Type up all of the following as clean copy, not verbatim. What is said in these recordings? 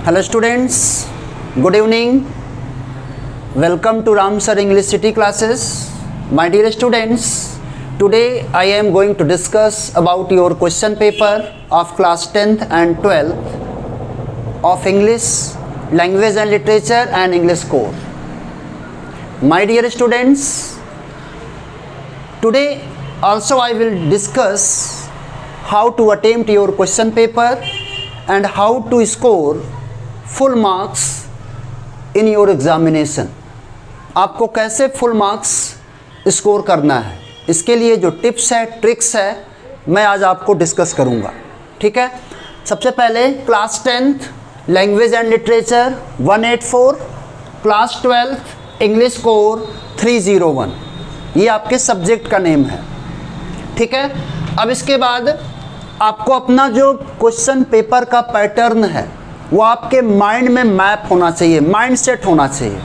Hello students, good evening. Welcome to Ram Sir English City classes. My dear students, today I am going to discuss about your question paper of class 10th and 12th of English, Language and Literature and English core. My dear students, today also I will discuss how to attempt your question paper and how to score full marks in your examination. आपको कैसे full marks score करना है, इसके लिए जो tips है, tricks है, मैं आज आपको डिस्कस करूंगा। ठीक है, सबसे पहले class 10th language and literature 184, class 12th English core 301, ये आपके सब्जेक्ट का नेम है। ठीक है, अब इसके बाद आपको अपना जो क्वेश्चन पेपर का पैटर्न है वो आपके माइंड में मैप होना चाहिए, माइंड सेट होना चाहिए,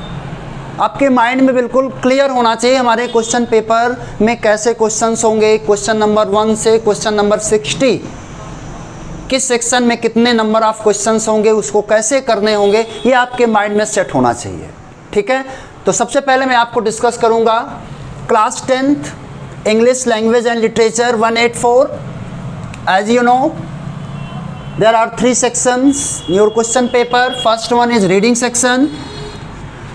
आपके माइंड में बिल्कुल क्लियर होना चाहिए हमारे क्वेश्चन पेपर में कैसे क्वेश्चंस होंगे। क्वेश्चन नंबर 1 से क्वेश्चन नंबर 60 किस सेक्शन में कितने नंबर ऑफ क्वेश्चंस होंगे, उसको कैसे करने होंगे, ये आपके माइंड में सेट होना चाहिए। ठीक है, तो सबसे पहले मैं आपको डिस्कस करूंगा class 10th English language and literature 184। As you know, there are 3 sections in your question paper. First one is reading section,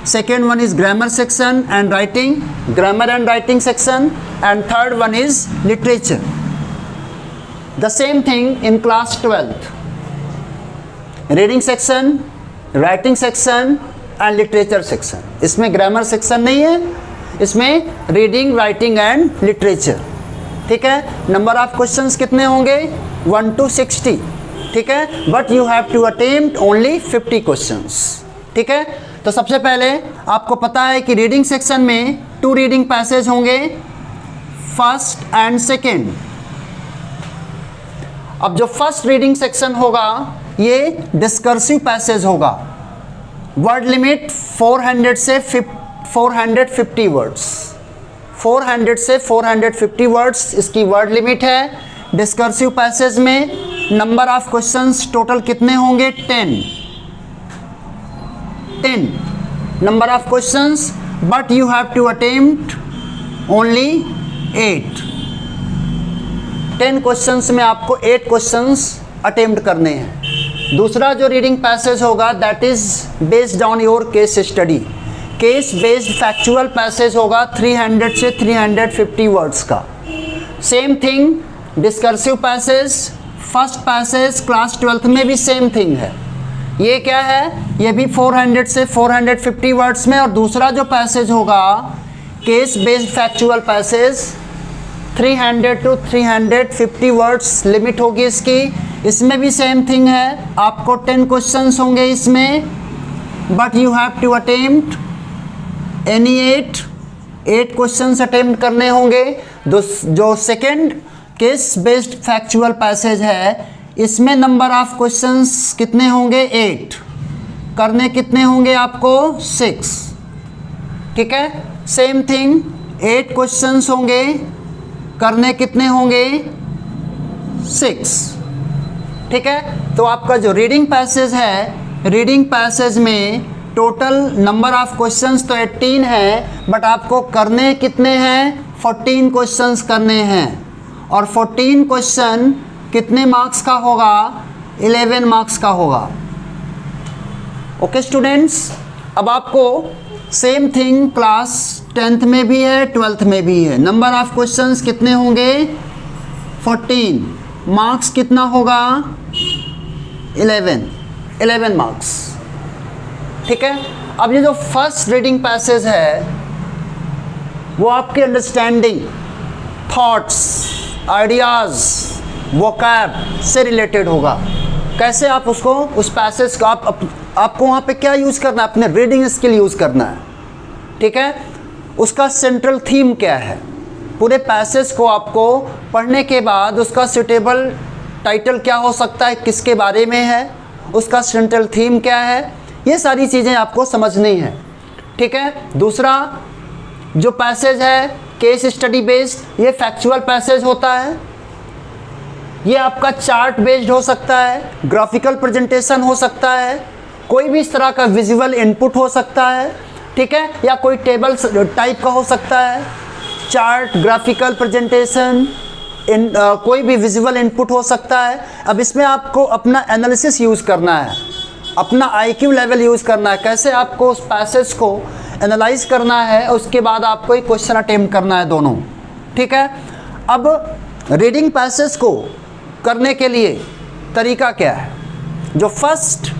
second one is grammar section and writing, grammar and writing section, and third one is literature. The same thing in class 12th, reading section, writing section and literature section. इसमें grammar section नहीं है, इसमें reading, writing and literature. ठीक है, number of questions कितने होंगे 1 to 60। ठीक है, but you have to attempt only 50 questions. ठीक है, तो सबसे पहले आपको पता है कि रीडिंग सेक्शन में 2 रीडिंग पैसेज होंगे, फर्स्ट एंड सेकेंड। अब जो फर्स्ट रीडिंग सेक्शन होगा ये डिस्कर्सिव पैसेज होगा, वर्ड लिमिट 400 से 450 वर्ड्स, 400 से 450 वर्ड्स इसकी वर्ड लिमिट है। डिस्कर्सिव पैसेज में नंबर ऑफ क्वेश्चंस टोटल कितने होंगे 10 number of questions, but you have to attempt only 8। 10 questions में आपको 8 क्वेश्चंस अटेम्प्ट करने हैं। दूसरा जो रीडिंग पैसेज होगा that is based on your case study, case based factual passage होगा 300 से 350 वर्ड्स का। Same thing discursive passage, first passage class 12th में भी सेम थिंग है। ये क्या है, ये भी 400 से 450 वर्ड्स में। और दूसरा जो पैसेज होगा case based factual passage 300 to 350 words limit होगी इसकी, इसमें भी सेम थिंग है। आपको 10 क्वेश्चंस होंगे इसमें, but you have to attempt any 8 questions attempt करने होंगे। जो second case based factual passage है इसमें नंबर ऑफ क्वेश्चंस कितने होंगे 8, करने कितने होंगे आपको 6। ठीक है, सेम थिंग 8 क्वेश्चंस होंगे, करने कितने होंगे 6। ठीक है, तो आपका जो रीडिंग पैसेज है, रीडिंग पैसेज में टोटल नंबर ऑफ क्वेश्चंस तो 18 है, बट आपको करने कितने हैं 14 क्वेश्चंस करने हैं। और 14 क्वेश्चन कितने मार्क्स का होगा 11 मार्क्स का होगा। ओके स्टूडेंट्स, अब आपको सेम थिंग क्लास 10th में भी है, 12th में भी है। नंबर ऑफ क्वेश्चंस कितने होंगे 14, मार्क्स कितना होगा 11 मार्क्स। ठीक है, अब ये जो फर्स्ट रीडिंग पैसेज है वो आपके अंडरस्टैंडिंग, थॉट्स, आइडियाज़, वोकैब से रिलेटेड होगा। कैसे आप उसको, उस पैसेज का आपको वहाँ पे क्या यूज़ करना है, अपने रीडिंग स्किल यूज़ करना है। ठीक है, उसका सेंट्रल थीम क्या है, पूरे पैसेज को आपको पढ़ने के बाद उसका सुटेबल टाइटल क्या हो सकता है, किसके बारे में है, उसका सेंट्रल थीम क्या है, ये सारी चीज़ें आपको समझनी है। ठीक है, दूसरा जो पैसेज है केस स्टडी बेस्ड, ये फैक्चुअल पैसेज होता है, ये आपका चार्ट बेस्ड हो सकता है, ग्राफिकल प्रेजेंटेशन हो सकता है, कोई भी इस तरह का विजुअल इनपुट हो सकता है, ठीक है, या कोई टेबल टाइप का हो सकता है, चार्ट, ग्राफिकल प्रेजेंटेशन, कोई भी विजुअल इनपुट हो सकता है। अब इसमें आपको अपना एनालिसिस यूज़ करना है, अपना IQ लेवल यूज़ करना है, कैसे आपको उस पैसेज को एनालाइज करना है, उसके बाद आपको एक क्वेश्चन अटेम्प्ट करना है, दोनों, ठीक है। अब रीडिंग पैसेज को करने के लिए तरीका क्या है? जो फर्स्ट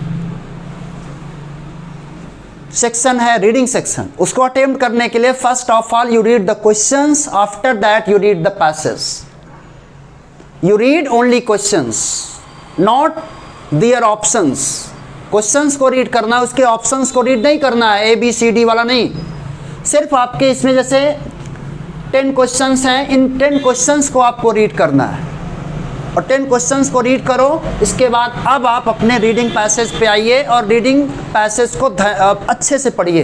सेक्शन है रीडिंग सेक्शन, उसको अटेम्प्ट करने के लिए first of all you read the questions, after that you read the passage. You read only questions, not there options. Questions को रीड करना है, उसके ऑप्शंस को रीड नहीं करना है, ABCD वाला नहीं। सिर्फ आपके इसमें जैसे 10 क्वेश्चंस हैं, इन 10 क्वेश्चंस को आपको रीड करना है और 10 क्वेश्चंस को रीड करो। इसके बाद अब आप अपने रीडिंग पैसेज पे आइए और रीडिंग पैसेज को अच्छे से पढ़िए।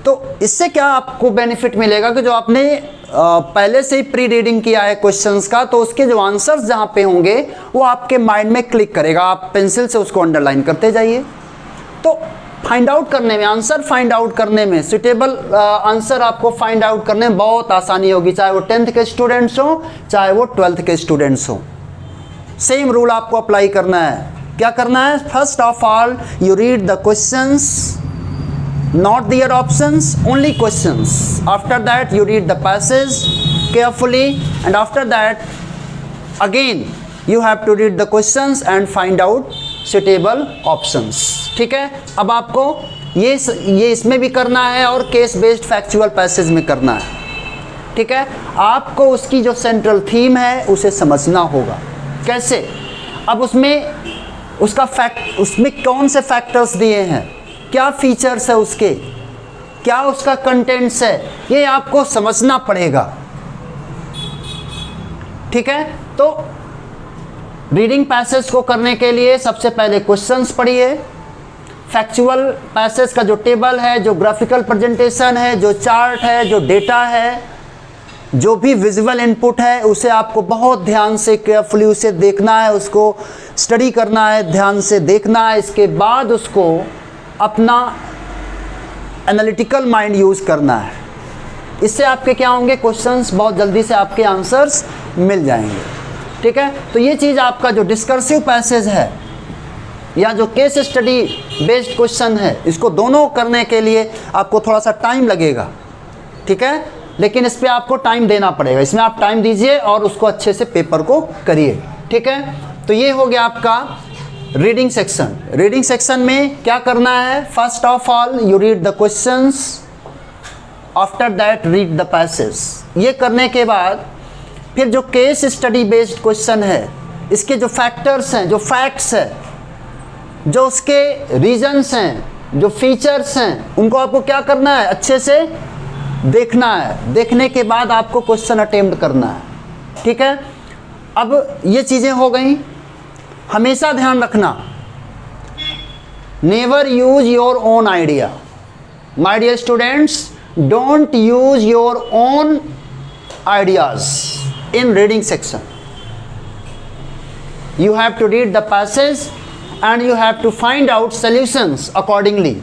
तो इससे क्या आपको बेनिफिट मिलेगा कि जो आपने पहले से ही प्री रीडिंग किया है क्वेश्चंस का, तो उसके जो आंसर्स जहाँ पे होंगे वो आपके माइंड में क्लिक करेगा। आप पेंसिल से उसको अंडरलाइन करते जाइए। तो फाइंड आउट करने में, आंसर फाइंड आउट करने में, सुटेबल आंसर आपको फाइंड आउट करने में बहुत आसानी होगी, चाहे वो 10th के स्टूडेंट्स हो, चाहे वो 12th के स्टूडेंट्स हो। सेम रूल आपको अप्लाई करना है। क्या करना है? First of all you read the questions, not their options, only questions. After that you read the passage carefully, and after that again you have to read the questions and find out suitable options. ठीक है, अब आपको ये इसमें भी करना है और केस बेस्ड फैक्चुअल पैसेज में करना है, ठीक है। आपको उसकी जो सेंट्रल थीम है उसे समझना होगा। कैसे? अब उसमें कौन से फैक्टर्स दिए हैं, क्या फीचर्स है उसके, क्या उसका कंटेंट्स है, ये आपको समझना पड़ेगा, ठीक है। तो रीडिंग पैसेज को करने के लिए सबसे पहले क्वेश्चंस पढ़िए, फैक्चुअल पैसेज का जो टेबल है, जो ग्राफिकल प्रेजेंटेशन है, जो चार्ट है, जो डेटा है, जो भी विजुअल इनपुट है, उसे आपको बहुत ध्यान से केयरफुली उसे देखना है, उसको स्टडी करना है, ध्यान से देखना है। इसके बाद उसको अपना एनालिटिकल माइंड यूज़ करना है। इससे आपके क्या होंगे, क्वेश्चंस बहुत जल्दी से आपके आंसर्स मिल जाएंगे, ठीक है। तो ये चीज़ आपका जो डिस्कर्सिव पैसेज है या जो केस स्टडी बेस्ड क्वेश्चन है, इसको दोनों करने के लिए आपको थोड़ा सा टाइम लगेगा, ठीक है, लेकिन इस पर आपको टाइम देना पड़ेगा। इसमें आप टाइम दीजिए और उसको अच्छे से पेपर को करिए, ठीक है। तो ये हो गया आपका रीडिंग सेक्शन। रीडिंग सेक्शन में क्या करना है? First of all you read the questions, after that read the passage. ये करने के बाद फिर जो केस स्टडी बेस्ड क्वेश्चन है, इसके जो फैक्टर्स हैं, जो फैक्ट्स हैं, जो उसके रीजंस हैं, जो फीचर्स हैं, उनको आपको क्या करना है? अच्छे से देखना है। देखने के बाद आपको क्वेश्चन अटेम्प्ट करना है, ठीक है। अब ये चीज़ें हो गई। हमेशा ध्यान रखना, never use your own idea. My dear students, don't use your own ideas in reading section. You have to read the passage and you have to find out solutions accordingly.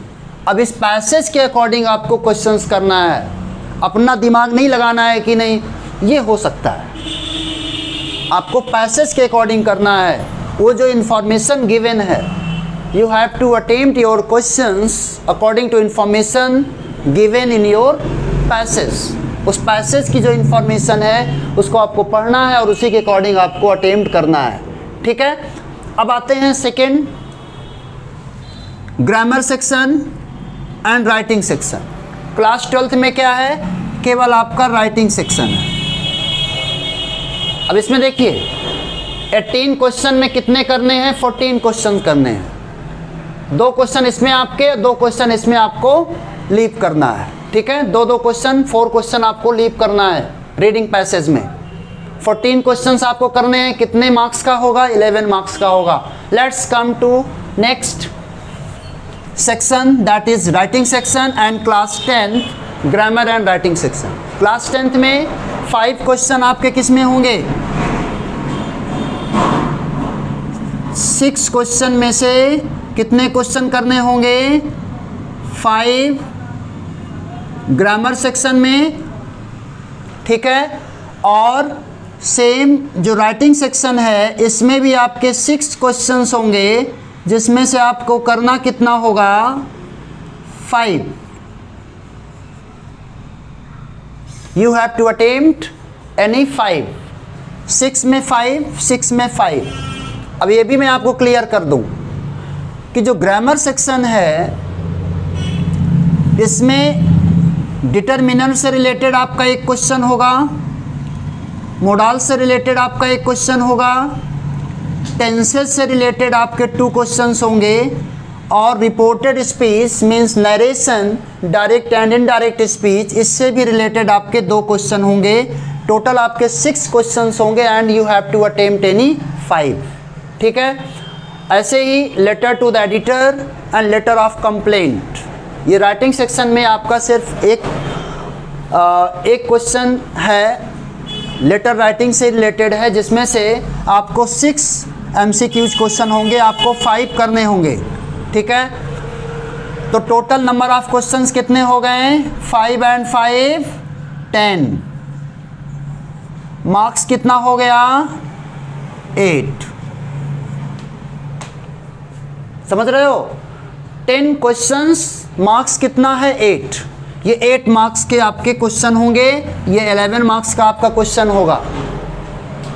अब इस पैसेज के according आपको questions करना है, अपना दिमाग नहीं लगाना है कि नहीं ये हो सकता है। आपको पैसेज के अकॉर्डिंग करना है। वो जो इंफॉर्मेशन गिवन है, you have to attempt your questions according to information given in your passage. उस पैसेज की जो इंफॉर्मेशन है उसको आपको पढ़ना है और उसी के अकॉर्डिंग आपको अटेम्प्ट करना है, ठीक है। अब आते हैं second, grammar section and writing section. Class 12th में क्या है? केवल आपका राइटिंग सेक्शन है। अब इसमें देखिए 18 क्वेश्चन में कितने करने हैं? 14 क्वेश्चन करने हैं। 2 क्वेश्चन इसमें आपके, 2 क्वेश्चन इसमें आपको लीव करना है, ठीक है। 2 क्वेश्चन, 4 क्वेश्चन आपको लीव करना है रीडिंग पैसेज में। 14 क्वेश्चंस आपको करने हैं। कितने मार्क्स का होगा? 11 मार्क्स का होगा। Let's come to next section, that is writing section and class 10 grammar and writing section. Class 10th में 5 क्वेश्चन आपके किस में होंगे? 6 क्वेश्चन में से कितने क्वेश्चन करने होंगे? 5 ग्रामर सेक्शन में, ठीक है। और सेम जो राइटिंग सेक्शन है इसमें भी आपके 6 क्वेश्चंस होंगे, जिसमें से आपको करना कितना होगा? 5। You have to attempt any 5, 6 में 5, 6 में 5। अब ये भी मैं आपको क्लियर कर दूं कि जो ग्रामर सेक्शन है इसमें डिटर्मिनर से रिलेटेड आपका एक क्वेश्चन होगा, मोडाल से रिलेटेड आपका एक क्वेश्चन होगा, टेंसेस से रिलेटेड आपके 2 क्वेश्चंस होंगे, और reported speech means narration, direct and indirect speech, इससे भी रिलेटेड आपके 2 क्वेश्चन होंगे। टोटल आपके 6 क्वेश्चंस होंगे and you have to attempt any 5, ठीक है। ऐसे ही letter to the editor and letter of complaint, ये राइटिंग सेक्शन में आपका सिर्फ एक क्वेश्चन है, लेटर राइटिंग से रिलेटेड है, जिसमें से आपको 6 MCQs क्वेश्चन होंगे, आपको 5 करने होंगे, ठीक है। तो टोटल नंबर ऑफ क्वेश्चंस कितने हो गए? 5 and 5 10। मार्क्स कितना हो गया? 8। समझ रहे हो? 10 क्वेश्चंस, मार्क्स कितना है? 8। ये 8 मार्क्स के आपके क्वेश्चन होंगे, ये 11 मार्क्स का आपका क्वेश्चन होगा,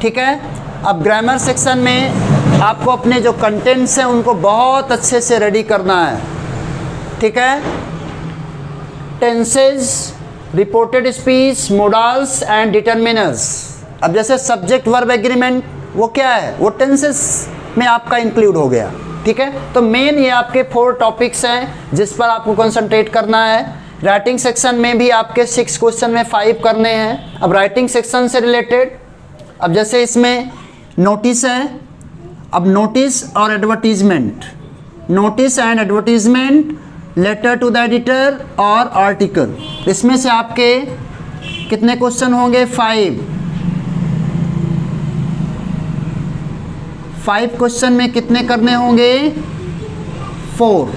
ठीक है। अब ग्रामर सेक्शन में आपको अपने जो कंटेंट्स हैं उनको बहुत अच्छे से रेडी करना है, ठीक है। Tenses, reported speech, modals and determiners. अब जैसे सब्जेक्ट वर्ब एग्रीमेंट, वो क्या है? वो टेंसेस में आपका इंक्लूड हो गया, ठीक है। तो मेन ये आपके 4 टॉपिक्स हैं जिस पर आपको कंसंट्रेट करना है। राइटिंग सेक्शन में भी आपके 6 क्वेश्चन में 5 करने हैं। अब राइटिंग सेक्शन से रिलेटेड, अब जैसे इसमें नोटिस है, अब नोटिस और advertisement, notice and advertisement, letter to the editor और आर्टिकल, इसमें से आपके कितने क्वेश्चन होंगे? 5 क्वेश्चन में कितने करने होंगे? 4।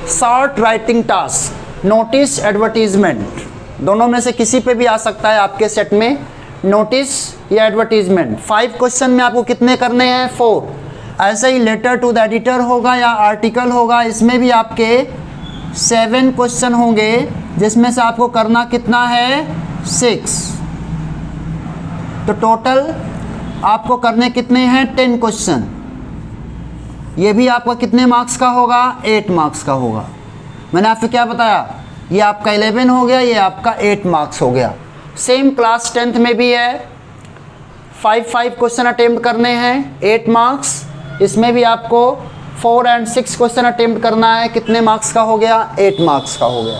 Short writing task, notice, advertisement, दोनों में से किसी पे भी आ सकता है आपके सेट में, नोटिस या एडवर्टीजमेंट। 5 क्वेश्चन में आपको कितने करने हैं? 4। ऐसे ही लेटर टू द एडिटर होगा या आर्टिकल होगा, इसमें भी आपके 7 क्वेश्चन होंगे, जिसमें से आपको करना कितना है? 6। तो टोटल आपको करने कितने हैं? 10 क्वेश्चन। ये भी आपका कितने मार्क्स का होगा? 8 मार्क्स का होगा। मैंने आपसे क्या बताया? ये आपका 11 हो गया, ये आपका 8 मार्क्स हो गया। सेम क्लास 10th में भी है, 5 क्वेश्चन अटेम्प्ट करने हैं, 8 मार्क्स। इसमें भी आपको 4 and 6 क्वेश्चन अटेम्प्ट करना है, कितने मार्क्स का हो गया? 8 मार्क्स का हो गया,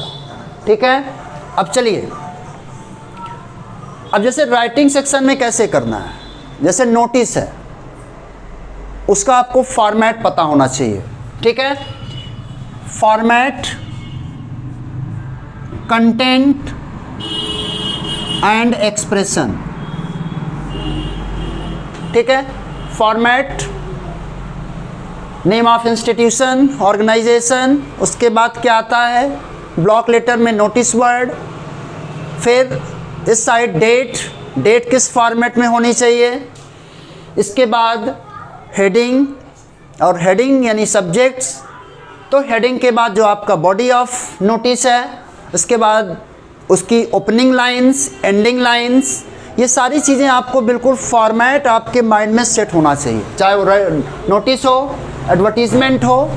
ठीक है। अब चलिए, अब जैसे राइटिंग सेक्शन में कैसे करना है, जैसे नोटिस है, उसका आपको फॉर्मेट पता होना चाहिए, ठीक है। फॉर्मेट, कंटेंट एंड एक्सप्रेशन, ठीक है। Format, name of institution, organization, उसके बाद क्या आता है? ब्लॉक लेटर में नोटिस वर्ड, फिर इस साइड डेट किस फॉर्मेट में होनी चाहिए, इसके बाद हेडिंग, और हेडिंग यानी सब्जेक्ट्स, तो हेडिंग के बाद जो आपका बॉडी ऑफ नोटिस है, उसके बाद उसकी ओपनिंग लाइंस, एंडिंग लाइंस, ये सारी चीज़ें आपको बिल्कुल फॉर्मेट आपके माइंड में सेट होना चाहिए। चाहे वो नोटिस हो, एडवर्टीजमेंट हो,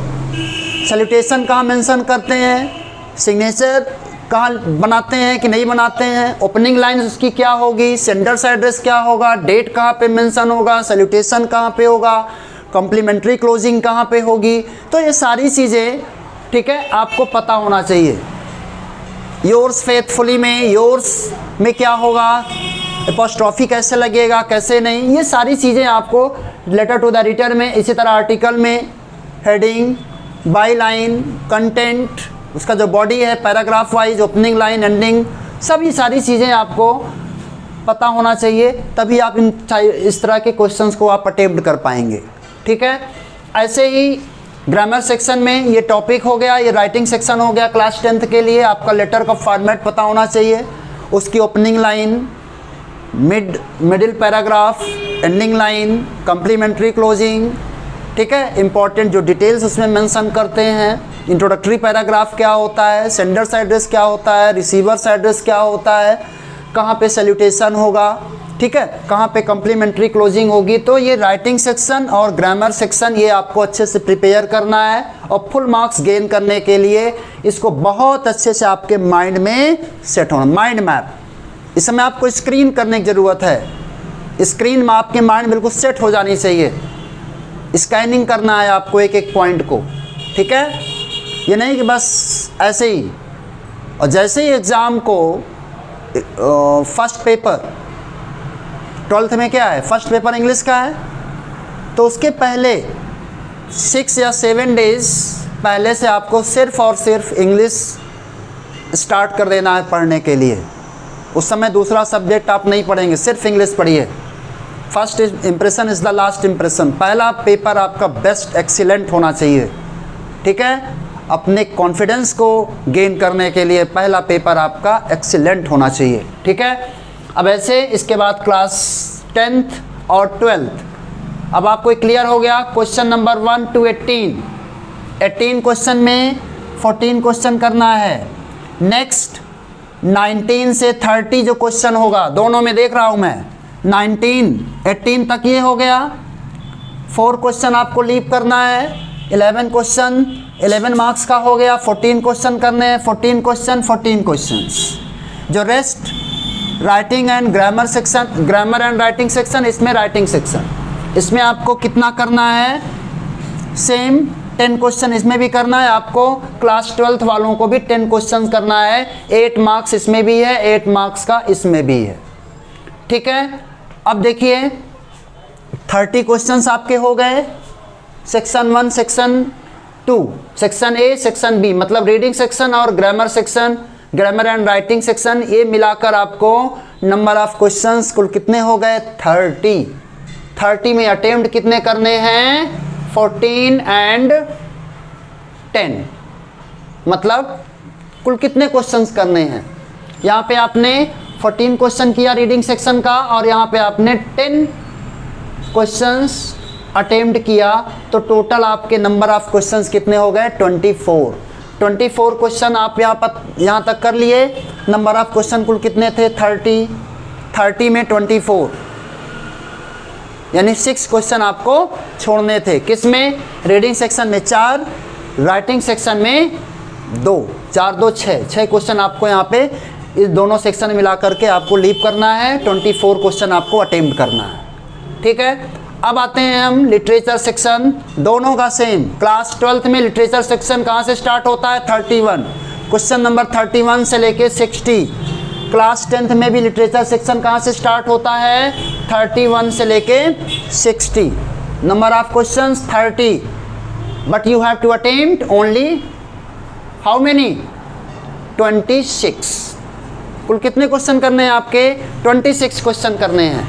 सैल्यूटेशन कहाँ मेंशन करते हैं, सिग्नेचर कहाँ बनाते हैं कि नहीं बनाते हैं, ओपनिंग लाइन उसकी क्या होगी, सेंडर्स एड्रेस क्या होगा, डेट कहाँ पे मेंशन होगा, सैल्यूटेशन कहाँ पे होगा, कॉम्प्लीमेंट्री क्लोजिंग कहाँ पे होगी, तो ये सारी चीज़ें, ठीक है, आपको पता होना चाहिए। योर्स फेथफुली में, योर्स में क्या होगा, एपोस्ट्रॉफी कैसे लगेगा, कैसे नहीं, ये सारी चीज़ें आपको लेटर टू द एडिटर में, इसी तरह आर्टिकल में हेडिंग, बाई लाइन, कंटेंट, उसका जो बॉडी है, paragraph wise, opening line, ending, सब ये सारी चीज़ें आपको पता होना चाहिए, तभी आप इस तरह के क्वेश्चंस को आप अटेम्प्ट कर पाएंगे, ठीक है। ऐसे ही ग्रामर सेक्शन में ये टॉपिक हो गया, ये राइटिंग सेक्शन हो गया क्लास 10th के लिए। आपका लेटर का फॉर्मेट पता होना चाहिए, उसकी opening line, middle paragraph, ending line, complimentary closing, ठीक है। इंपॉर्टेंट जो डिटेल्स उसमें मेंशन करते हैं, इंट्रोडक्टरी पैराग्राफ क्या होता है, सेंडर्स एड्रेस क्या होता है, रिसीवर्स एड्रेस क्या होता है, कहाँ पे सैल्यूटेशन होगा, ठीक है, कहाँ पे कम्प्लीमेंट्री क्लोजिंग होगी। तो ये राइटिंग सेक्शन और ग्रामर सेक्शन ये आपको अच्छे से प्रिपेयर करना है और फुल मार्क्स गेन करने के लिए इसको बहुत अच्छे से आपके माइंड में सेट होना। माइंड मैप, इस समय आपको स्क्रीन करने की ज़रूरत है। स्क्रीन में आपके माइंड बिल्कुल सेट हो जानी चाहिए। स्कैनिंग करना है आपको एक एक पॉइंट को, ठीक है। ये नहीं कि बस ऐसे ही। और जैसे ही एग्ज़ाम को फर्स्ट पेपर 12th में क्या है, फर्स्ट पेपर इंग्लिश का है, तो उसके पहले 6 या 7 डेज पहले से आपको सिर्फ़ और सिर्फ इंग्लिश स्टार्ट कर देना है पढ़ने के लिए। उस समय दूसरा सब्जेक्ट आप नहीं पढ़ेंगे, सिर्फ इंग्लिश पढ़िए। First impression is the last impression. पहला पेपर आपका बेस्ट एक्सीलेंट होना चाहिए, ठीक है। अपने कॉन्फिडेंस को गेन करने के लिए पहला पेपर आपका एक्सीलेंट होना चाहिए, ठीक है। अब ऐसे इसके बाद क्लास 10th और 12th अब आपको क्लियर हो गया। क्वेश्चन नंबर 1 to 18 क्वेश्चन में 14 क्वेश्चन करना है। नेक्स्ट 19 से 30 जो क्वेश्चन होगा, दोनों में देख रहा हूँ मैं, 18 तक ये हो गया। 4 क्वेश्चन आपको लीव करना है। 11 क्वेश्चन 11 मार्क्स का हो गया। 14 क्वेश्चन करने हैं, 14 क्वेश्चंस। जो rest writing and grammar section, grammar and writing section, इसमें राइटिंग सेक्शन, इसमें आपको कितना करना है, सेम 10 क्वेश्चन इसमें भी करना है आपको। क्लास 12th वालों को भी 10 क्वेश्चन करना है। 8 मार्क्स इसमें भी है, 8 मार्क्स का इसमें भी है, ठीक है। अब देखिए 30 क्वेश्चंस आपके हो गए। Section 1, section 2, section A, section B, मतलब रीडिंग सेक्शन और grammar section, grammar and writing section, ये मिलाकर आपको नंबर ऑफ क्वेश्चंस कुल कितने हो गए, 30 में अटेम्प्ट कितने करने हैं, 14 एंड 10, मतलब कुल कितने क्वेश्चंस करने हैं। यहाँ पे आपने 14 क्वेश्चन किया रीडिंग सेक्शन का और यहाँ पे आपने 10 क्वेश्चंस अटेम्प्ट किया, तो टोटल आपके नंबर ऑफ क्वेश्चंस कितने हो गए, 24 क्वेश्चन आप यहाँ तक कर लिए। नंबर ऑफ क्वेश्चन कुल कितने थे, 30 में 24, यानी 6 क्वेश्चन आपको छोड़ने थे। किस में, रीडिंग सेक्शन में 4, राइटिंग सेक्शन में 2, 4 2 6 क्वेश्चन आपको यहाँ पे इस दोनों सेक्शन मिला करके आपको लीव करना है। 24 क्वेश्चन आपको अटेम्प्ट करना है, ठीक है। अब आते हैं हम लिटरेचर सेक्शन, दोनों का सेम। क्लास 12th में लिटरेचर सेक्शन कहाँ से स्टार्ट होता है, 31, क्वेश्चन नंबर 31 से लेके 60। क्लास 10th में भी लिटरेचर सेक्शन कहाँ से स्टार्ट होता है, 31 से लेके 60। Number of questions 30, but you have to attempt only how many, 26। कुल कितने क्वेश्चन करने हैं आपके, 26 क्वेश्चन करने हैं।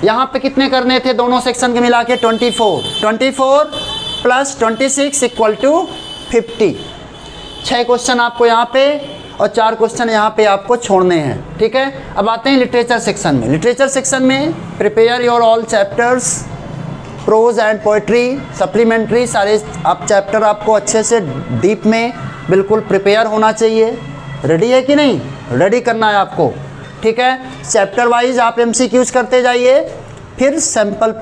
यहाँ पे कितने करने थे दोनों सेक्शन के मिला के, 24 प्लस 26 इक्वल टू 50। 6 क्वेश्चन आपको यहाँ पे और 4 क्वेश्चन यहाँ पे आपको छोड़ने हैं, ठीक है। अब आते हैं लिटरेचर सेक्शन में। लिटरेचर सेक्शन में prepare your all chapters, prose and poetry, supplementary, सारे आप चैप्टर आपको अच्छे से डीप में बिल्कुल प्रिपेयर होना चाहिए। रेडी है कि नहीं, रेडी करना है आपको, ठीक है। चैप्टर वाइज आप MCQs करते जाइए, फिर सैम्पल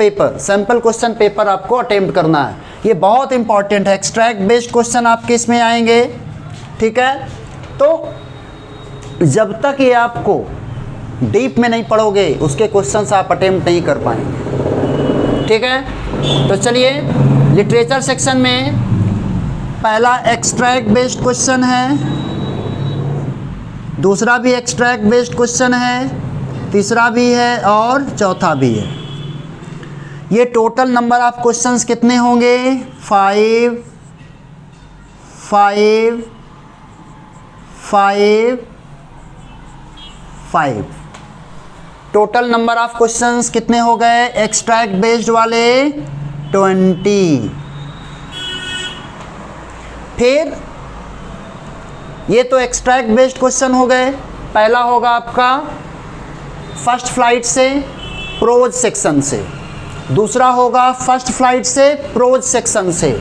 क्वेश्चन पेपर आपको अटेम्प्ट करना है। ये बहुत इंपॉर्टेंट है। एक्सट्रैक्ट बेस्ड क्वेश्चन आपके इसमें आएंगे, ठीक है। तो जब तक ये आपको डीप में नहीं पढ़ोगे उसके क्वेश्चंस आप अटेम्प्ट नहीं कर पाएंगे, ठीक है। तो चलिए लिटरेचर सेक्शन में पहला एक्सट्रैक्ट बेस्ड क्वेश्चन है, दूसरा भी एक्सट्रैक्ट बेस्ड क्वेश्चन है, तीसरा भी है और चौथा भी है। ये टोटल नंबर ऑफ क्वेश्चंस कितने होंगे, 5 5 5 5। टोटल नंबर ऑफ क्वेश्चंस कितने हो गए एक्सट्रैक्ट बेस्ड वाले, 20। फिर ये तो एक्सट्रैक्ट बेस्ड क्वेश्चन हो गए। पहला होगा आपका फर्स्ट फ्लाइट से प्रोज सेक्शन से, दूसरा होगा फर्स्ट फ्लाइट से प्रोज सेक्शन से,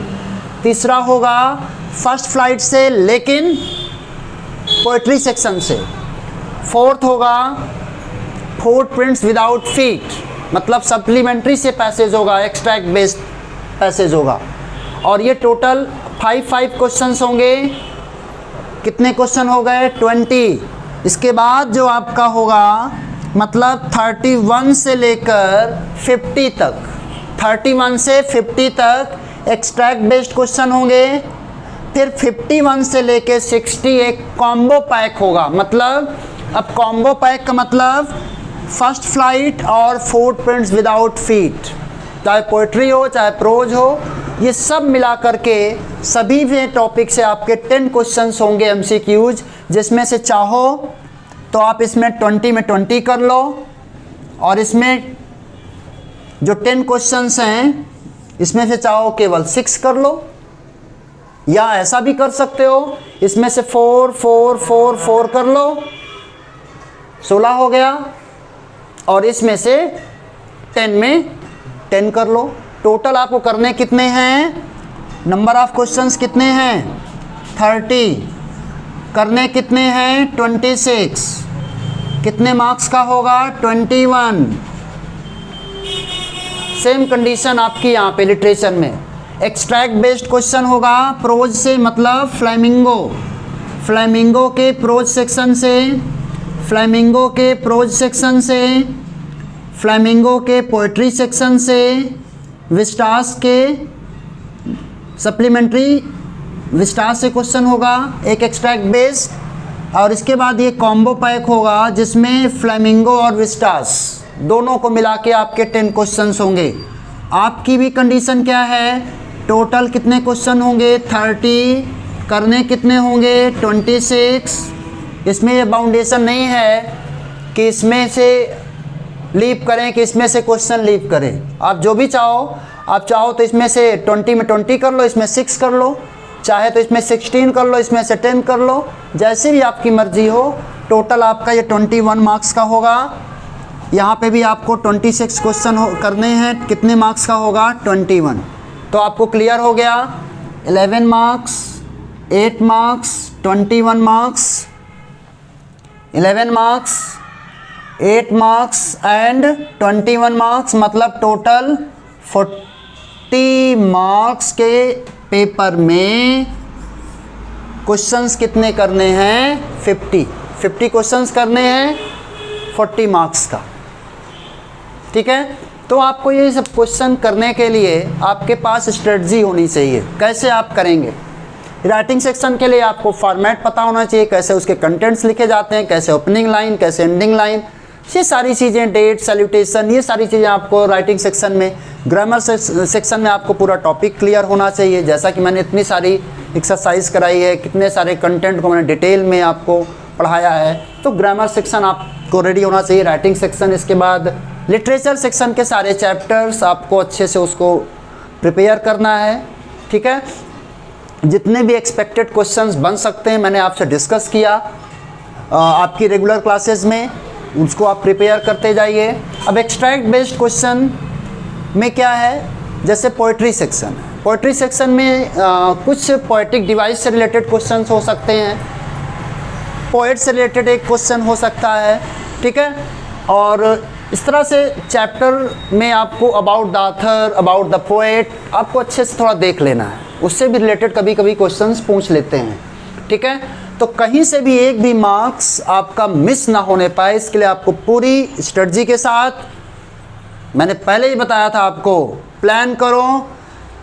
तीसरा होगा फर्स्ट फ्लाइट से लेकिन पोएट्री सेक्शन से, फोर्थ होगा फुटप्रिंट्स विदाउट फीट, मतलब सप्लीमेंट्री से पैसेज होगा, एक्सट्रैक्ट बेस्ड पैसेज होगा। और ये टोटल 5 क्वेश्चंस होंगे। कितने क्वेश्चन हो गए? 20। इसके बाद जो आपका होगा मतलब 31 से लेकर 50 तक, 31 से 50 तक एक्सट्रैक्ट बेस्ड क्वेश्चन होंगे। फिर 51 से लेकर 60 एक कॉम्बो पैक होगा। मतलब अब कॉम्बो पैक का मतलब फर्स्ट फ्लाइट और फुटप्रिंट्स विदाउट फीट, चाहे पोएट्री हो चाहे प्रोज हो, ये सब मिला करके सभी भी टॉपिक से आपके 10 क्वेश्चंस होंगे MCQs, जिसमें से चाहो तो आप इसमें 20 में 20 कर लो और इसमें जो 10 क्वेश्चंस हैं इसमें से चाहो केवल 6 कर लो, या ऐसा भी कर सकते हो इसमें से 4 4 4 4 कर लो, 16 हो गया, और इसमें से 10 में 10 कर लो। टोटल आपको करने कितने हैं? नंबर ऑफ क्वेश्चंस कितने हैं? 30। करने कितने हैं? 26। कितने मार्क्स का होगा? 21। सेम कंडीशन आपकी यहाँ पे लिटरेचर में। एक्सट्रैक्ट बेस्ड क्वेश्चन होगा प्रोज से, मतलब फ्लेमिंगो, फ्लेमिंगो के प्रोज सेक्शन से, फ्लेमिंगो के प्रोज सेक्शन से, फ्लेमिंगो के पोएट्री सेक्शन से, विस्टास के सप्लीमेंट्री विस्टास से क्वेश्चन होगा एक एक्सट्रैक्ट बेस्ड। और इसके बाद ये कॉम्बो पैक होगा जिसमें फ्लेमिंगो और विस्टास दोनों को मिला के आपके 10 क्वेश्चंस होंगे। आपकी भी कंडीशन क्या है? टोटल कितने क्वेश्चन होंगे? 30। करने कितने होंगे? 26। इसमें ये बाउंडेशन नहीं है कि इसमें से लीव करें कि इसमें से क्वेश्चन लीव करें। आप जो भी चाहो, आप चाहो तो इसमें से 20 में 20 कर लो, इसमें 6 कर लो, चाहे तो इसमें 16 कर लो, इसमें से 10 कर लो, जैसे भी आपकी मर्जी हो। टोटल आपका ये 21 मार्क्स का होगा। यहाँ पे भी आपको 26 क्वेश्चन करने हैं। कितने मार्क्स का होगा? 21। तो आपको क्लियर हो गया। 11 marks, 8 marks, 21 marks, 11 marks, 8 marks and 21 marks, मतलब टोटल 40 मार्क्स के पेपर में क्वेश्चंस कितने करने हैं? 50 क्वेश्चंस करने हैं 40 मार्क्स का। ठीक है, तो आपको ये सब क्वेश्चन करने के लिए आपके पास स्ट्रेटजी होनी चाहिए। कैसे आप करेंगे? राइटिंग सेक्शन के लिए आपको फॉर्मेट पता होना चाहिए, कैसे उसके कंटेंट्स लिखे जाते हैं, कैसे ओपनिंग लाइन, कैसे एंडिंग लाइन, ये सारी चीज़ें, डेट, सैल्यूटेशन, ये सारी चीज़ें आपको राइटिंग सेक्शन में। ग्रामर सेक्शन में आपको पूरा टॉपिक क्लियर होना चाहिए, जैसा कि मैंने इतनी सारी एक्सरसाइज कराई है, कितने सारे कंटेंट को मैंने डिटेल में आपको पढ़ाया है। तो ग्रामर सेक्शन आपको रेडी होना चाहिए। राइटिंग सेक्शन, इसके बाद लिटरेचर सेक्शन के सारे चैप्टर्स आपको अच्छे से उसको प्रिपेयर करना है। ठीक है, जितने भी एक्सपेक्टेड क्वेश्चंस बन सकते हैं मैंने आपसे डिस्कस किया आपकी रेगुलर क्लासेस में, उसको आप प्रिपेयर करते जाइए। अब एक्सट्रैक्ट बेस्ड क्वेश्चन में क्या है? जैसे पोएट्री सेक्शन, पोएट्री सेक्शन में कुछ पोएटिक डिवाइस से रिलेटेड क्वेश्चंस हो सकते हैं, पोएट से रिलेटेड एक क्वेश्चन हो सकता है। ठीक है, और इस तरह से चैप्टर में आपको about the author, about the poet आपको अच्छे से थोड़ा देख लेना है, उससे भी रिलेटेड कभी कभी क्वेश्चंस पूछ लेते हैं। ठीक है, तो कहीं से भी एक भी मार्क्स आपका मिस ना होने पाए, इसके लिए आपको पूरी स्ट्रेटजी के साथ, मैंने पहले ही बताया था आपको, प्लान करो,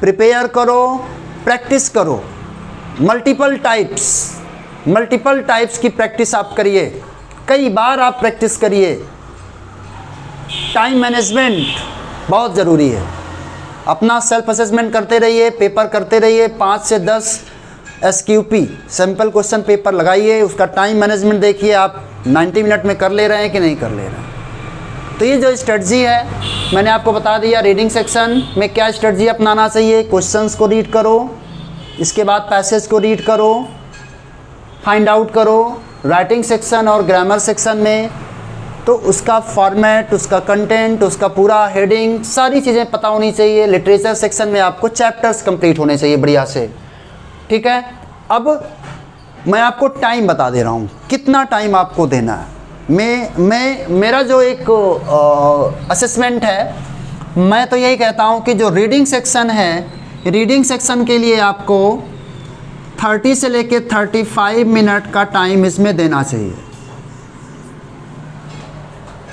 प्रिपेयर करो, प्रैक्टिस करो। मल्टीपल टाइप्स की प्रैक्टिस आप करिए, कई बार आप प्रैक्टिस करिए। टाइम मैनेजमेंट बहुत ज़रूरी है। अपना सेल्फ असेसमेंट करते रहिए, पेपर करते रहिए। 5 से 10 SQP सैम्पल क्वेश्चन पेपर लगाइए, उसका टाइम मैनेजमेंट देखिए, आप 90 मिनट में कर ले रहे हैं कि नहीं कर ले रहे हैं। तो ये जो स्ट्रेटजी है मैंने आपको बता दिया। रीडिंग सेक्शन में क्या स्ट्रेटजी अपनाना चाहिए? क्वेश्चंस को रीड करो, इसके बाद पैसेज को रीड करो, फाइंड आउट करो राइटिंग सेक्शन और ग्रामर सेक्शन में, तो उसका फॉर्मेट, उसका कंटेंट, उसका पूरा हेडिंग, सारी चीज़ें पता होनी चाहिए। लिटरेचर सेक्शन में आपको चैप्टर्स कंप्लीट होने चाहिए बढ़िया से, ठीक है। अब मैं आपको टाइम बता दे रहा हूँ, कितना टाइम आपको देना है। मेरा जो एक असेसमेंट है, मैं तो यही कहता हूँ कि जो रीडिंग सेक्शन है, रीडिंग सेक्शन के लिए आपको 30 से लेके 35 मिनट का टाइम इसमें देना चाहिए।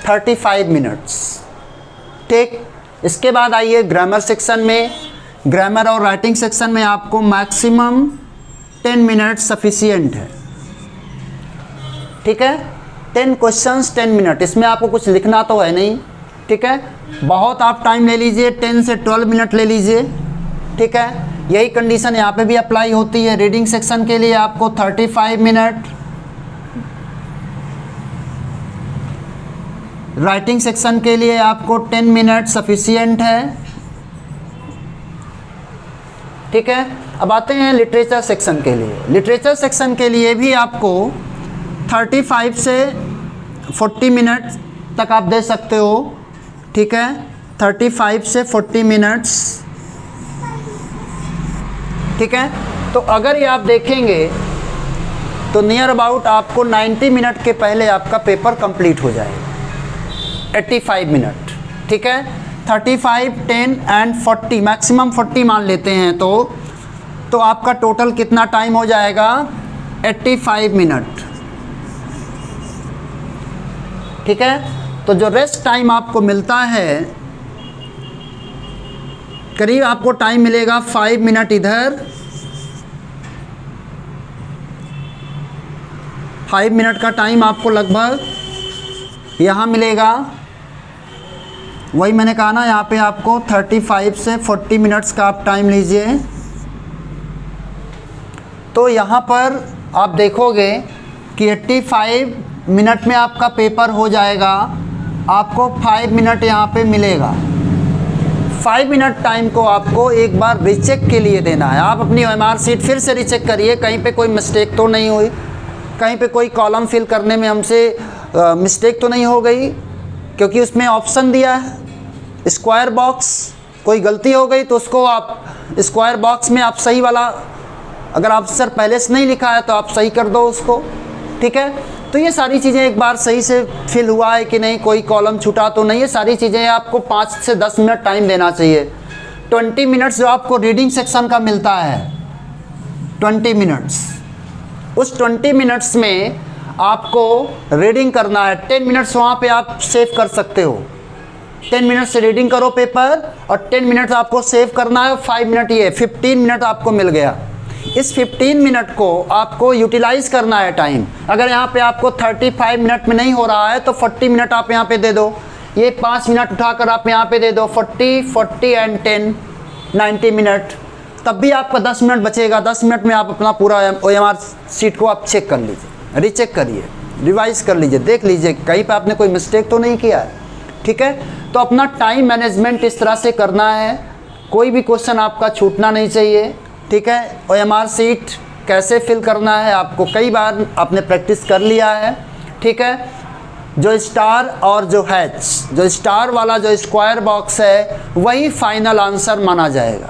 35 मिनट्स, ठीक। इसके बाद आइए ग्रामर सेक्शन में। ग्रामर और राइटिंग सेक्शन में आपको मैक्सिमम 10 मिनट सफिशिएंट है, ठीक है। 10 क्वेश्चंस 10 मिनट, इसमें आपको कुछ लिखना तो है नहीं, ठीक है। बहुत आप टाइम ले लीजिए, 10 से 12 मिनट ले लीजिए, ठीक है। यही कंडीशन यहाँ पे भी अप्लाई होती है। रीडिंग सेक्शन के लिए आपको 35 मिनट, राइटिंग सेक्शन के लिए आपको 10 मिनट सफिशिएंट है, ठीक है। अब आते हैं लिटरेचर सेक्शन के लिए। लिटरेचर सेक्शन के लिए भी आपको 35 से 40 मिनट तक आप दे सकते हो, ठीक है। 35 से 40 मिनट्स, ठीक है। तो अगर ये आप देखेंगे तो नियर अबाउट आपको 90 मिनट के पहले आपका पेपर कंप्लीट हो जाएगा। 85 मिनट, ठीक है। 35, 10 एंड 40, मैक्सिमम 40 मान लेते हैं तो आपका टोटल कितना टाइम हो जाएगा? 85 मिनट, ठीक है। तो जो रेस्ट टाइम आपको मिलता है, करीब आपको टाइम मिलेगा 5 मिनट इधर, 5 मिनट का टाइम आपको लगभग यहाँ मिलेगा। वही मैंने कहा ना, यहाँ पे आपको 35 से 40 मिनट्स का आप टाइम लीजिए। तो यहाँ पर आप देखोगे कि 85 मिनट में आपका पेपर हो जाएगा। आपको 5 मिनट यहाँ पे मिलेगा। 5 मिनट टाइम को आपको एक बार रीचेक के लिए देना है। आप अपनी OMR शीट फिर से रीचेक करिए, कहीं पे कोई मिस्टेक तो नहीं हुई, कहीं पे कोई कॉलम फिल करने में हमसे मिस्टेक तो नहीं हो गई, क्योंकि उसमें ऑप्शन दिया है स्क्वायर बॉक्स। कोई गलती हो गई तो उसको आप स्क्वायर बॉक्स में आप सही वाला, अगर आप सर पहले से नहीं लिखा है तो आप सही कर दो उसको, ठीक है। तो ये सारी चीज़ें एक बार सही से फिल हुआ है कि नहीं, कोई कॉलम छूटा तो नहीं, ये सारी चीज़ें आपको 5 से 10 मिनट टाइम देना चाहिए। 20 मिनट्स जो आपको रीडिंग सेक्शन का मिलता है, 20 मिनट्स, उस 20 मिनट्स में आपको रीडिंग करना है। 10 मिनट्स वहाँ पे आप सेव कर सकते हो। 10 मिनट से रीडिंग करो पेपर और 10 मिनट आपको सेव करना है। 5 मिनट, ये 15 मिनट आपको मिल गया। इस 15 मिनट को आपको यूटिलाइज़ करना है टाइम। अगर यहाँ पे आपको 35 मिनट में नहीं हो रहा है तो 40 मिनट आप यहाँ पे दे दो। ये 5 मिनट उठाकर आप यहाँ पे दे दो, 40 एंड 10, 90 मिनट। तब भी आपका 10 मिनट बचेगा। 10 मिनट में आप अपना पूरा OMR शीट को आप चेक कर लीजिए, रीचेक करिए, रिवाइज कर लीजिए, देख लीजिए कहीं पे आपने कोई मिस्टेक तो नहीं किया है, ठीक है। तो अपना टाइम मैनेजमेंट इस तरह से करना है, कोई भी क्वेश्चन आपका छूटना नहीं चाहिए, ठीक है। OMR शीट कैसे फिल करना है आपको कई बार आपने प्रैक्टिस कर लिया है, ठीक है। जो स्टार और जो हैच, जो स्टार वाला जो स्क्वायर बॉक्स है वही फाइनल आंसर माना जाएगा।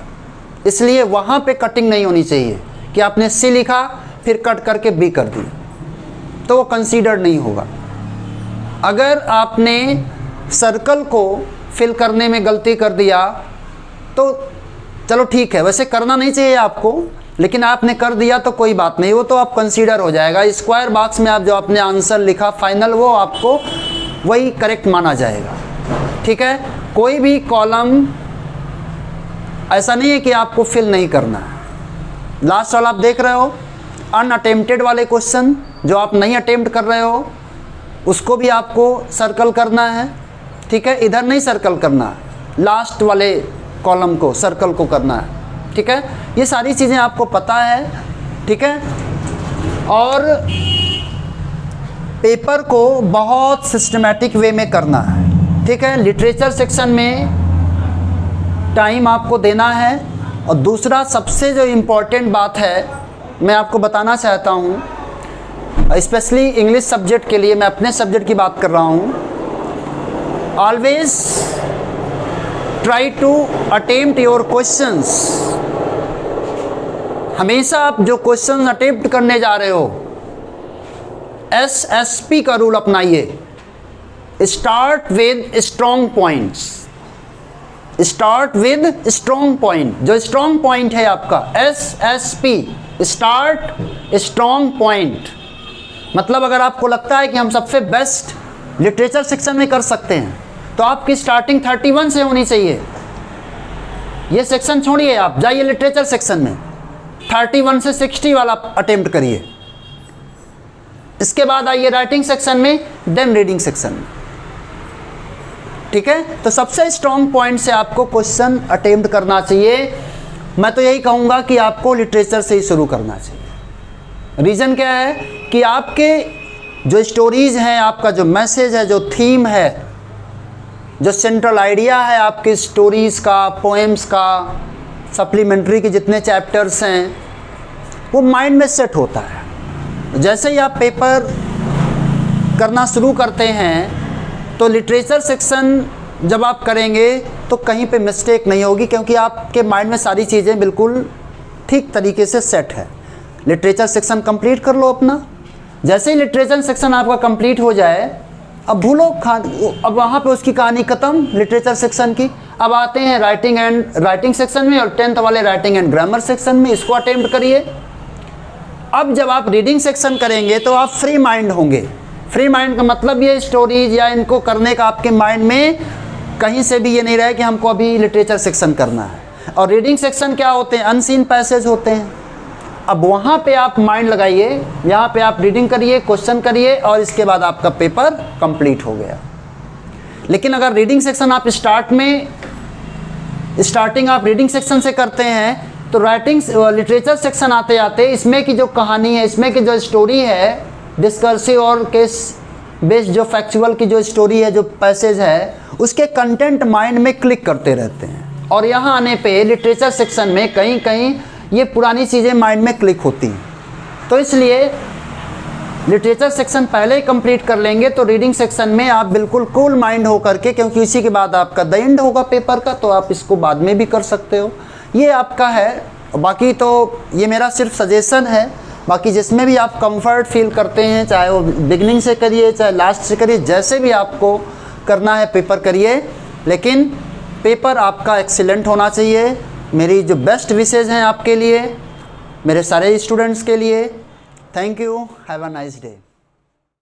इसलिए वहाँ पे कटिंग नहीं होनी चाहिए कि आपने C लिखा फिर कट करके B कर दी, तो वो कंसीडर्ड नहीं होगा। अगर आपने सर्कल को फिल करने में गलती कर दिया तो चलो ठीक है, वैसे करना नहीं चाहिए आपको, लेकिन आपने कर दिया तो कोई बात नहीं, वो तो आप कंसीडर हो जाएगा। स्क्वायर बॉक्स में आप जो आपने आंसर लिखा फाइनल, वो आपको वही करेक्ट माना जाएगा, ठीक है। कोई भी कॉलम ऐसा नहीं है कि आपको फिल नहीं करना है। लास्ट वाला आप देख रहे हो, अनअटेम्प्टेड वाले क्वेश्चन जो आप नहीं अटेम्प्ट कर रहे हो उसको भी आपको सर्कल करना है, ठीक है। इधर नहीं सर्कल करना, लास्ट वाले कॉलम को सर्कल को करना है, ठीक है। ये सारी चीज़ें आपको पता है, ठीक है। और पेपर को बहुत सिस्टमैटिक वे में करना है, ठीक है। लिटरेचर सेक्शन में टाइम आपको देना है और दूसरा सबसे जो इम्पोर्टेंट बात है मैं आपको बताना चाहता हूँ, स्पेशली इंग्लिश सब्जेक्ट के लिए, मैं अपने सब्जेक्ट की बात कर रहा हूँ, always try to attempt your questions. हमेशा आप जो क्वेश्चन अटेम्प्ट करने जा रहे हो, SSP का रूल अपनाइए। Start with strong points, start with strong point. जो स्ट्रॉन्ग पॉइंट है आपका SSP, स्टार्ट स्ट्रॉन्ग पॉइंट। मतलब अगर आपको लगता है कि हम सबसे बेस्ट लिटरेचर सेक्शन में कर सकते हैं तो आपकी स्टार्टिंग 31 से होनी चाहिए। ये सेक्शन छोड़िए, आप जाइए लिटरेचर सेक्शन में, 31 से 60 वाला अटेम्प्ट करिए। इसके बाद आइए राइटिंग सेक्शन में, देन रीडिंग सेक्शन में। ठीक है, तो सबसे स्ट्रॉन्ग पॉइंट से आपको क्वेश्चन अटेम्प्ट करना चाहिए। मैं तो यही कहूँगा कि आपको लिटरेचर से ही शुरू करना चाहिए। रीज़न क्या है कि आपके जो स्टोरीज़ हैं, आपका जो मैसेज है, जो थीम है, जो सेंट्रल आइडिया है आपकी स्टोरीज़ का, पोएम्स का, सप्लीमेंट्री के जितने चैप्टर्स हैं, वो माइंड में सेट होता है। जैसे ही आप पेपर करना शुरू करते हैं तो लिटरेचर सेक्शन जब आप करेंगे तो कहीं पे मिस्टेक नहीं होगी, क्योंकि आपके माइंड में सारी चीज़ें बिल्कुल ठीक तरीके से सेट है। लिटरेचर सेक्शन कंप्लीट कर लो अपना। जैसे ही लिटरेचर सेक्शन आपका कंप्लीट हो जाए, अब भूलो अब वहाँ पे उसकी कहानी ख़त्म लिटरेचर सेक्शन की। अब आते हैं राइटिंग सेक्शन में, और 10th वाले राइटिंग एंड ग्रामर सेक्शन में, इसको अटेम्प्ट करिए। अब जब आप रीडिंग सेक्शन करेंगे तो आप फ्री माइंड होंगे। फ्री माइंड का मतलब ये स्टोरीज या इनको करने का आपके माइंड में कहीं से भी ये नहीं रहे कि हमको अभी लिटरेचर सेक्शन करना है। और रीडिंग सेक्शन क्या होते हैं? अनसीन पैसेज होते हैं। अब वहाँ पे आप माइंड लगाइए, यहाँ पे आप रीडिंग करिए, क्वेश्चन करिए, और इसके बाद आपका पेपर कंप्लीट हो गया। लेकिन अगर रीडिंग सेक्शन आप स्टार्टिंग आप रीडिंग सेक्शन से करते हैं तो लिटरेचर सेक्शन आते आते इसमें की जो कहानी है, इसमें की जो स्टोरी है, डिस्कर्सिव और केस बेस्ड जो फैक्चुअल की जो स्टोरी है, जो पैसेज है, उसके कंटेंट माइंड में क्लिक करते रहते हैं। और यहाँ आने पे लिटरेचर सेक्शन में कहीं कहीं ये पुरानी चीज़ें माइंड में क्लिक होती हैं। तो इसलिए लिटरेचर सेक्शन पहले ही कंप्लीट कर लेंगे तो रीडिंग सेक्शन में आप बिल्कुल कूल माइंड हो करके, क्योंकि इसी के बाद आपका द एंड होगा पेपर का, तो आप इसको बाद में भी कर सकते हो। ये आपका है। बाकी तो ये मेरा सिर्फ सजेशन है। बाकी जिसमें भी आप कंफर्ट फील करते हैं, चाहे वो बिगनिंग से करिए चाहे लास्ट से करिए, जैसे भी आपको करना है पेपर करिए, लेकिन पेपर आपका एक्सीलेंट होना चाहिए। मेरी जो बेस्ट विशेज़ हैं आपके लिए, मेरे सारे स्टूडेंट्स के लिए। Thank you, have a nice day.